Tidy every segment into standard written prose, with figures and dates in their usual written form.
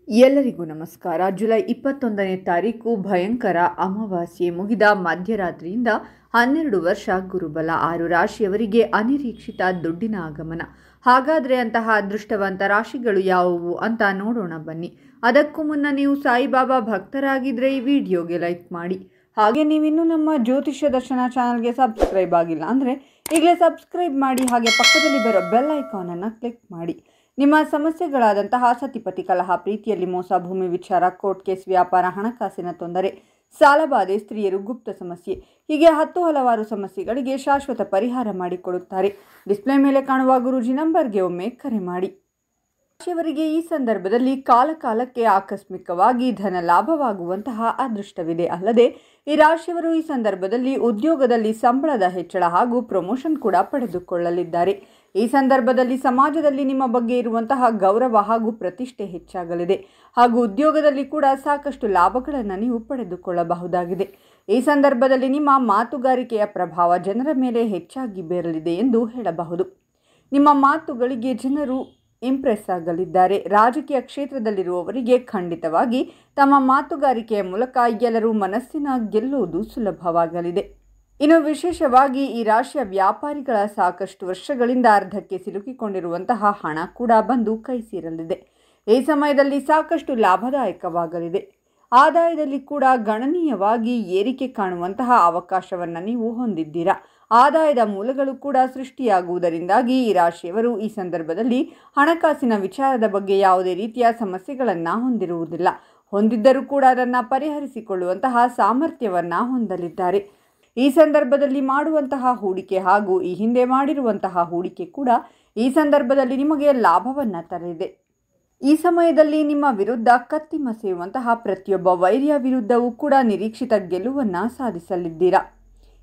ಎಲ್ಲರಿಗೂ ನಮಸ್ಕಾರ. ಜುಲೈ 21ನೇ ತಾರೀಕು ಭಯಂಕರ ಅಮಾವಾಸ್ಯೆ ಮುಗಿದ ಮಧ್ಯರಾತ್ರಿಯಿಂದ 12 ವರ್ಷ ಗುರುಬಲ. 6 ರಾಶಿಯವರಿಗೆ ಅನಿರೀಕ್ಷಿತ ದುಡ್ಡಿನ ಆಗಮನ. ಹಾಗಾದರೆ ಅಂತಹ ಅದೃಷ್ಟವಂತ ರಾಶಿಗಳು ಯಾವುವು ಅಂತ ನೋಡೋಣ ಬನ್ನಿ. ಅದಕ್ಕೂ ಮುನ್ನ ನೀವು ಸಾಯಿಬಾಬಾ ಭಕ್ತರಾಗಿದ್ದರೆ ಈ ವಿಡಿಯೋಗೆ ಲೈಕ್ ಮಾಡಿ. ಹಾಗೆ ನೀವಿನ್ನೂ ನಮ್ಮ ಜ್ಯೋತಿಷ್ಯ ದರ್ಶನ ಚಾನಲ್ಗೆ ಸಬ್ಸ್ಕ್ರೈಬ್ ಆಗಿಲ್ಲ ಅಂದರೆ ಈಗಲೇ ಸಬ್ಸ್ಕ್ರೈಬ್ ಮಾಡಿ. ಹಾಗೆ ಪಕ್ಕದಲ್ಲಿ ಬರೋ ಬೆಲ್ ಐಕಾನನ್ನು ಕ್ಲಿಕ್ ಮಾಡಿ. ನಿಮ್ಮ ಸಮಸ್ಯೆಗಳಾದಂತಹ ಸತಿಪತಿ ಕಲಹ, ಪ್ರೀತಿಯಲ್ಲಿ ಮೋಸ, ಭೂಮಿ ವಿಚಾರ, ಕೋರ್ಟ್ ಕೇಸ್, ವ್ಯಾಪಾರ, ಹಣಕಾಸಿನ ತೊಂದರೆ, ಸಾಲಬಾಧೆ, ಸ್ತ್ರೀಯರು, ಗುಪ್ತ ಸಮಸ್ಯೆ, ಹೀಗೆ ಹಲವಾರು ಸಮಸ್ಯೆಗಳಿಗೆ ಶಾಶ್ವತ ಪರಿಹಾರ ಮಾಡಿಕೊಡುತ್ತಾರೆ. ಡಿಸ್ಪ್ಲೇ ಮೇಲೆ ಕಾಣುವ ಗುರೂಜಿ ನಂಬರ್ಗೆ ಒಮ್ಮೆ ಕರೆ ಮಾಡಿ. ರಾಶಿಯವರಿಗೆ ಈ ಸಂದರ್ಭದಲ್ಲಿ ಕಾಲಕಾಲಕ್ಕೆ ಆಕಸ್ಮಿಕವಾಗಿ ಧನ ಲಾಭವಾಗುವಂತಹ ಅದೃಷ್ಟವಿದೆ. ಅಲ್ಲದೆ ಈ ರಾಶಿಯವರು ಈ ಸಂದರ್ಭದಲ್ಲಿ ಉದ್ಯೋಗದಲ್ಲಿ ಸಂಬಳದ ಹೆಚ್ಚಳ ಹಾಗೂ ಪ್ರಮೋಷನ್ ಕೂಡ ಪಡೆದುಕೊಳ್ಳಲಿದ್ದಾರೆ. ಈ ಸಂದರ್ಭದಲ್ಲಿ ಸಮಾಜದಲ್ಲಿ ನಿಮ್ಮ ಬಗ್ಗೆ ಇರುವಂತಹ ಗೌರವ ಹಾಗೂ ಪ್ರತಿಷ್ಠೆ ಹೆಚ್ಚಾಗಲಿದೆ ಹಾಗೂ ಉದ್ಯೋಗದಲ್ಲಿ ಕೂಡ ಸಾಕಷ್ಟು ಲಾಭಗಳನ್ನು ನೀವು ಪಡೆದುಕೊಳ್ಳಬಹುದಾಗಿದೆ. ಈ ಸಂದರ್ಭದಲ್ಲಿ ನಿಮ್ಮ ಮಾತುಗಾರಿಕೆಯ ಪ್ರಭಾವ ಜನರ ಮೇಲೆ ಹೆಚ್ಚಾಗಿ ಬೀರಲಿದೆ ಎಂದು ಹೇಳಬಹುದು. ನಿಮ್ಮ ಮಾತುಗಳಿಗೆ ಜನರು ಇಂಪ್ರೆಸ್ ಆಗಲಿದ್ದಾರೆ. ರಾಜಕೀಯ ಕ್ಷೇತ್ರದಲ್ಲಿರುವವರಿಗೆ ಖಂಡಿತವಾಗಿ ತಮ್ಮ ಮಾತುಗಾರಿಕೆಯ ಮೂಲಕ ಎಲ್ಲರೂ ಮನಸ್ಸಿನ ಗೆಲ್ಲುವುದು ಸುಲಭವಾಗಲಿದೆ. ಇನ್ನು ವಿಶೇಷವಾಗಿ ಈ ರಾಶಿಯ ವ್ಯಾಪಾರಿಗಳ ಸಾಕಷ್ಟು ವರ್ಷಗಳಿಂದ ಅರ್ಧಕ್ಕೆ ಸಿಲುಕಿಕೊಂಡಿರುವಂತಹ ಹಣ ಕೂಡ ಬಂದು ಕೈ ಸೇರಲಿದೆ. ಈ ಸಮಯದಲ್ಲಿ ಸಾಕಷ್ಟು ಲಾಭದಾಯಕವಾಗಲಿದೆ. ಆದಾಯದಲ್ಲಿ ಕೂಡ ಗಣನೀಯವಾಗಿ ಏರಿಕೆ ಕಾಣುವಂತಹ ಅವಕಾಶವನ್ನು ನೀವು ಹೊಂದಿದ್ದೀರಾ. ಆದಾಯದ ಮೂಲಗಳು ಕೂಡ ಸೃಷ್ಟಿಯಾಗುವುದರಿಂದಾಗಿ ಈ ರಾಶಿಯವರು ಈ ಸಂದರ್ಭದಲ್ಲಿ ಹಣಕಾಸಿನ ವಿಚಾರದ ಬಗ್ಗೆ ಯಾವುದೇ ರೀತಿಯ ಸಮಸ್ಯೆಗಳನ್ನು ಹೊಂದಿದ್ದರೂ ಕೂಡ ಅದನ್ನು ಪರಿಹರಿಸಿಕೊಳ್ಳುವಂತಹ ಸಾಮರ್ಥ್ಯವನ್ನು ಹೊಂದಲಿದ್ದಾರೆ. ಈ ಸಂದರ್ಭದಲ್ಲಿ ಮಾಡುವಂತಹ ಹೂಡಿಕೆ ಹಾಗೂ ಈ ಹಿಂದೆ ಮಾಡಿರುವಂತಹ ಹೂಡಿಕೆ ಕೂಡ ಈ ಸಂದರ್ಭದಲ್ಲಿ ನಿಮಗೆ ಲಾಭವನ್ನು ತರಲಿದೆ. ಈ ಸಮಯದಲ್ಲಿ ನಿಮ್ಮ ವಿರುದ್ಧ ಕತ್ತಿ ಮಸೆಯುವಂತಹ ಪ್ರತಿಯೊಬ್ಬ ವೈರಿಯ ವಿರುದ್ಧವೂ ಕೂಡ ನಿರೀಕ್ಷಿತ ಗೆಲುವನ್ನು ಸಾಧಿಸಲಿದ್ದೀರಾ.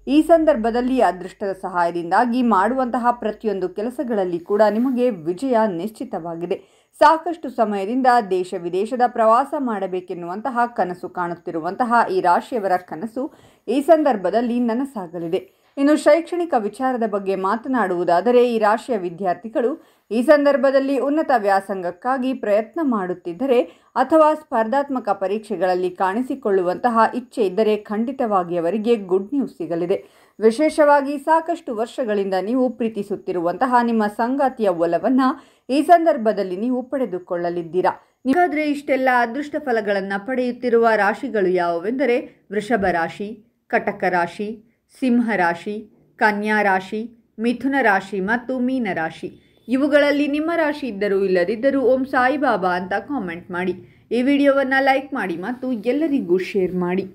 ಈ ಸಂದರ್ಭದಲ್ಲಿ ಅದೃಷ್ಟದ ಸಹಾಯದಿಂದಾಗಿ ಮಾಡುವಂತಹ ಪ್ರತಿಯೊಂದು ಕೆಲಸಗಳಲ್ಲಿ ಕೂಡ ನಿಮಗೆ ವಿಜಯ ನಿಶ್ಚಿತವಾಗಿದೆ. ಸಾಕಷ್ಟು ಸಮಯದಿಂದ ದೇಶ ವಿದೇಶದ ಪ್ರವಾಸ ಮಾಡಬೇಕೆನ್ನುವಂತಹ ಕನಸು ಕಾಣುತ್ತಿರುವಂತಹ ಈ ರಾಶಿಯವರ ಕನಸು ಈ ಸಂದರ್ಭದಲ್ಲಿ ನನಸಾಗಲಿದೆ. ಇನ್ನು ಶೈಕ್ಷಣಿಕ ವಿಚಾರದ ಬಗ್ಗೆ ಮಾತನಾಡುವುದಾದರೆ ಈ ರಾಶಿಯ ವಿದ್ಯಾರ್ಥಿಗಳು ಈ ಸಂದರ್ಭದಲ್ಲಿ ಉನ್ನತ ವ್ಯಾಸಂಗಕ್ಕಾಗಿ ಪ್ರಯತ್ನ ಮಾಡುತ್ತಿದ್ದರೆ ಅಥವಾ ಸ್ಪರ್ಧಾತ್ಮಕ ಪರೀಕ್ಷೆಗಳಲ್ಲಿ ಕಾಣಿಸಿಕೊಳ್ಳುವಂತಹ ಇಚ್ಛೆ ಇದ್ದರೆ ಖಂಡಿತವಾಗಿ ಅವರಿಗೆ ಗುಡ್ ನ್ಯೂಸ್ ಸಿಗಲಿದೆ. ವಿಶೇಷವಾಗಿ ಸಾಕಷ್ಟು ವರ್ಷಗಳಿಂದ ನೀವು ಪ್ರೀತಿಸುತ್ತಿರುವಂತಹ ನಿಮ್ಮ ಸಂಗಾತಿಯ ಒಲವನ್ನು ಈ ಸಂದರ್ಭದಲ್ಲಿ ನೀವು ಪಡೆದುಕೊಳ್ಳಲಿದ್ದೀರಾ. ಹಾಗಾದರೆ ಇಷ್ಟೆಲ್ಲ ಅದೃಷ್ಟ ಫಲಗಳನ್ನು ಪಡೆಯುತ್ತಿರುವ ರಾಶಿಗಳು ಯಾವುವೆಂದರೆ ವೃಷಭ ರಾಶಿ, ಕಟಕ ರಾಶಿ, ಸಿಂಹ ರಾಶಿ, ಕನ್ಯಾ ರಾಶಿ, ಮಿಥುನ ರಾಶಿ ಮತ್ತು ಮೀನ ರಾಶಿ. ಇವುಗಳಲ್ಲಿ ನಿಮ್ಮ ರಾಶಿ ಇದ್ದರೂ ಇಲ್ಲದಿದ್ದರೂ ಓಂ ಸಾಯಿಬಾಬಾ ಅಂತ ಕಾಮೆಂಟ್ ಮಾಡಿ. ಈ ವಿಡಿಯೋವನ್ನು ಲೈಕ್ ಮಾಡಿ ಮತ್ತು ಎಲ್ಲರಿಗೂ ಶೇರ್ ಮಾಡಿ.